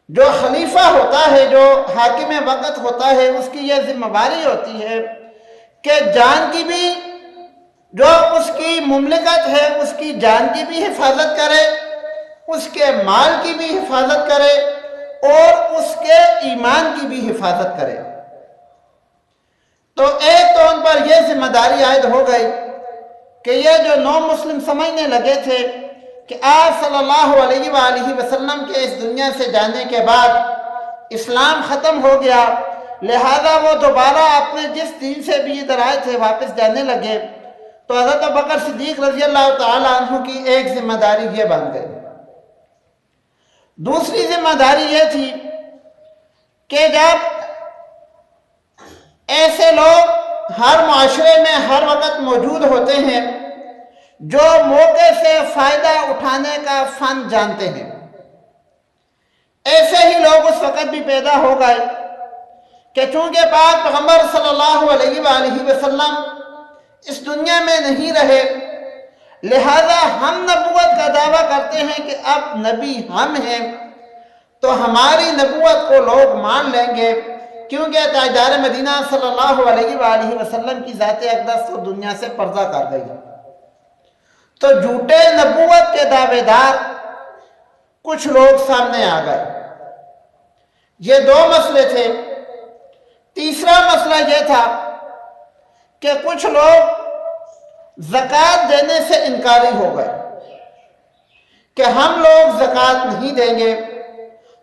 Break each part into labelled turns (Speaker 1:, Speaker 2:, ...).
Speaker 1: جو خلیفہ ہوتا ہے، جو حاکم وقت ہوتا ہے، اس کی یہ ذمہ داری ہوتی ہے کہ جان کی بھی، جو اس کی مملکت ہے اس کی جان کی بھی حفاظت کرے، اس کے مال کی بھی حفاظت کرے اور اس کے ایمان کی بھی حفاظت کرے۔ تو ایک تو ان پر یہ ذمہ داری عائد ہو گئی کہ یہ جو نو مسلم سمجھنے لگے تھے کہ آپ صلی اللہ علیہ وآلہ وسلم کے اس دنیا سے جانے کے بعد اسلام ختم ہو گیا، لہذا وہ دوبارہ اپنے جس دین سے بھی ادھر آئے تھے واپس جانے لگے، تو حضرت ابوبکر صدیق رضی اللہ تعالی عنہ کی ایک ذمہ داری یہ بن گئی۔ دوسری ذمہ داری یہ تھی کہ جب ایسے لوگ ہر معاشرے میں ہر وقت موجود ہوتے ہیں جو موقع سے فائدہ اٹھانے کا فن جانتے ہیں، ایسے ہی لوگ اس وقت بھی پیدا ہو گئے کہ چونکہ پاک پیغمبر صلی اللہ علیہ وآلہ وسلم اس دنیا میں نہیں رہے، لہذا ہم نبوت کا دعویٰ کرتے ہیں کہ اب نبی ہم ہیں، تو ہماری نبوت کو لوگ مان لیں گے، کیونکہ تاجدار مدینہ صلی اللہ علیہ وآلہ وسلم کی ذات اقدس تو دنیا سے پردہ کر گئی۔ تو جھوٹے نبوت کے دعوے دار کچھ لوگ سامنے آ گئے۔ یہ دو مسئلے تھے۔ تیسرا مسئلہ یہ تھا کہ کچھ لوگ زکوٰۃ دینے سے انکاری ہو گئے کہ ہم لوگ زکوٰۃ نہیں دیں گے۔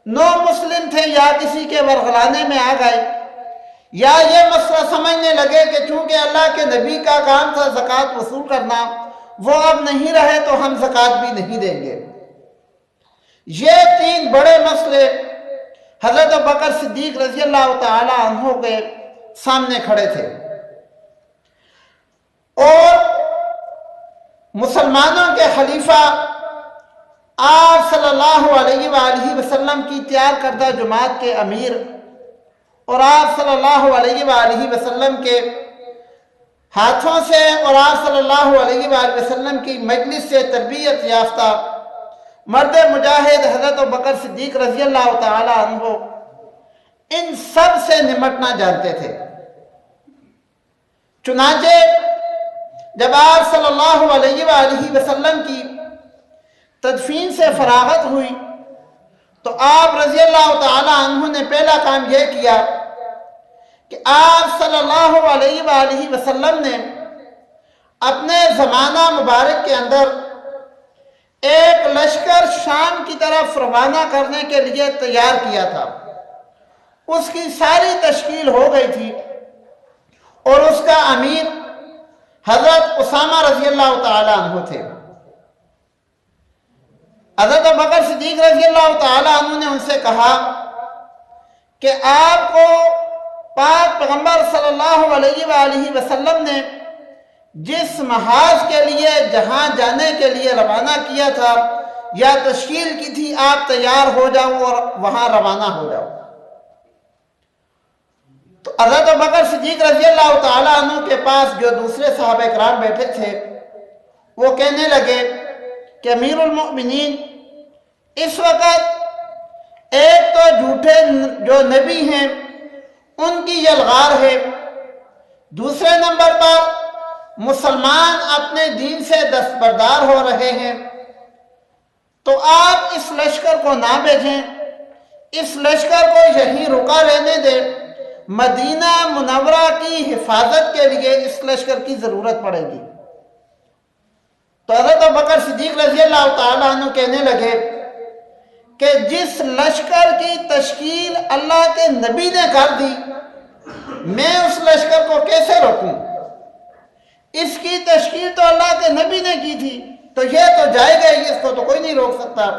Speaker 1: نو مسلم تھے یا کسی کے ورغلانے میں آ گئے، یا یہ مسئلہ سمجھنے لگے کہ چونکہ اللہ کے نبی کا کام تھا زکوٰۃ وصول کرنا، وہ اب نہیں رہے تو ہم زکوٰۃ بھی نہیں دیں گے۔ یہ تین بڑے مسئلے حضرت ابوبکر صدیق رضی اللہ تعالی عنہ کے سامنے کھڑے تھے، اور مسلمانوں کے خلیفہ آپ صلی اللہ علیہ وآلہ وسلم کی تیار کردہ جماعت کے امیر اور آپ صلی اللہ علیہ وآلہ وسلم کے ہاتھوں سے اور آپ صلی اللہ علیہ وآلہ وسلم کی مجلس سے تربیت یافتہ مرد مجاہد حضرت ابوبکر صدیق رضی اللہ تعالی عنہ ان سب سے نمٹنا جانتے تھے۔ چنانچہ جب آپ صلی اللہ علیہ وآلہ وسلم کی تدفین سے فراغت ہوئی تو آپ رضی اللہ تعالی عنہ نے پہلا کام یہ کیا کہ آپ صلی اللہ علیہ وآلہ وسلم نے اپنے زمانہ مبارک کے اندر ایک لشکر شام کی طرف روانہ کرنے کے لیے تیار کیا تھا۔ اس کی ساری تشکیل ہو گئی تھی اور اس کا امیر حضرت اسامہ رضی اللہ تعالی عنہ تھے۔ حضرت ابوبکر صدیق رضی اللہ تعالی عنہ نے ان سے کہا کہ آپ کو پاک پیغمبر صلی اللہ علیہ وآلہ وسلم نے جس محاذ کے لیے جہاں جانے کے لیے روانہ کیا تھا یا تشکیل کی تھی، آپ تیار ہو جاؤ اور وہاں روانہ ہو جاؤ۔ تو حضرت ابوبکر صدیق رضی اللہ تعالی عنہ کے پاس جو دوسرے صحابہ کرام بیٹھے تھے وہ کہنے لگے کہ امیر المؤمنین، اس وقت ایک تو جھوٹے جو نبی ہیں ان کی یلغار ہے، دوسرے نمبر پر مسلمان اپنے دین سے دستبردار ہو رہے ہیں، تو آپ اس لشکر کو نہ بھیجیں، اس لشکر کو یہیں رکا رہنے دیں، مدینہ منورہ کی حفاظت کے لیے اس لشکر کی ضرورت پڑے گی۔ تو حضرت ابوبکر صدیق رضی اللہ تعالیٰ عنہ کہنے لگے کہ جس لشکر کی تشکیل اللہ کے نبی نے کر دی، میں اس لشکر کو کیسے روکوں؟ اس کی تشکیل تو اللہ کے نبی نے کی تھی، تو یہ تو جائے گا ہی، اس کو تو کوئی نہیں روک سکتا۔